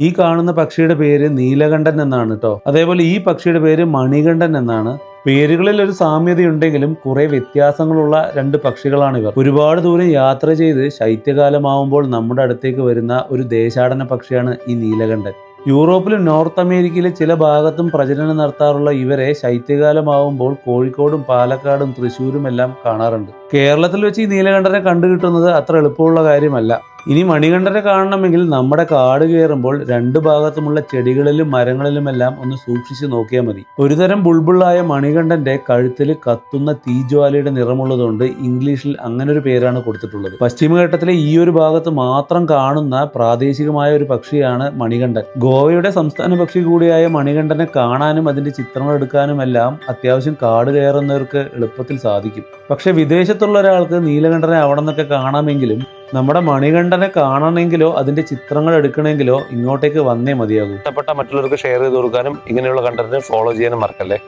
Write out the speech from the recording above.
ഈ കാണുന്ന പക്ഷിയുടെ പേര് നീലകണ്ഠൻ എന്നാണ് കേട്ടോ. അതേപോലെ ഈ പക്ഷിയുടെ പേര് മണികണ്ഠൻ എന്നാണ്. പേരുകളിൽ ഒരു സാമ്യതയുണ്ടെങ്കിലും കുറെ വ്യത്യാസങ്ങളുള്ള രണ്ട് പക്ഷികളാണ് ഇവർ. ഒരുപാട് ദൂരം യാത്ര ചെയ്ത് ശൈത്യകാലമാവുമ്പോൾ നമ്മുടെ അടുത്തേക്ക് വരുന്ന ഒരു ദേശാടന പക്ഷിയാണ് ഈ നീലകണ്ഠൻ. യൂറോപ്പിലും നോർത്ത് അമേരിക്കയിലെ ചില ഭാഗത്തും പ്രജനനം നടത്താറുള്ള ഇവരെ ശൈത്യകാലമാവുമ്പോൾ കോഴിക്കോടും പാലക്കാടും തൃശ്ശൂരും എല്ലാം കാണാറുണ്ട്. കേരളത്തിൽ വെച്ച് ഈ നീലകണ്ഠനെ കണ്ടുകിട്ടുന്നത് അത്ര എളുപ്പമുള്ള കാര്യമല്ല. ഇനി മണികണ്ഠനെ കാണണമെങ്കിൽ നമ്മുടെ കാട് കയറുമ്പോൾ രണ്ട് ഭാഗത്തുമുള്ള ചെടികളിലും മരങ്ങളിലുമെല്ലാം ഒന്ന് സൂക്ഷിച്ചു നോക്കിയാൽ മതി. ഒരുതരം ബുൾബുള്ളായ മണികണ്ഠന്റെ കഴുത്തിൽ കത്തുന്ന തീജ്വാലയുടെ നിറമുള്ളതുകൊണ്ട് ഇംഗ്ലീഷിൽ അങ്ങനൊരു പേരാണ് കൊടുത്തിട്ടുള്ളത്. പശ്ചിമഘട്ടത്തിലെ ഈ ഒരു ഭാഗത്ത് മാത്രം കാണുന്ന പ്രാദേശികമായ ഒരു പക്ഷിയാണ് മണികണ്ഠൻ. ഗോവയുടെ സംസ്ഥാന പക്ഷി കൂടിയായ മണികണ്ഠനെ കാണാനും അതിന്റെ ചിത്രങ്ങൾ എടുക്കാനുമെല്ലാം അത്യാവശ്യം കാട് കയറുന്നവർക്ക് എളുപ്പത്തിൽ സാധിക്കും. പക്ഷെ വിദേശത്തുള്ള ഒരാൾക്ക് നീലകണ്ഠനെ അവിടെ നിന്നൊക്കെ കാണാമെങ്കിലും നമ്മുടെ മണികണ്ഠനെ കാണണമെങ്കിലോ അതിന്റെ ചിത്രങ്ങൾ എടുക്കണമെങ്കിലോ ഇങ്ങോട്ടേക്ക് വന്നേ മതിയാകൂ. ഇഷ്ടപ്പെട്ട മറ്റുള്ളവർക്ക് ഷെയർ ചെയ്ത് കൊടുക്കാനും ഇങ്ങനെയുള്ള കണ്ടന്റ് ഫോളോ ചെയ്യാനും മറക്കല്ലേ.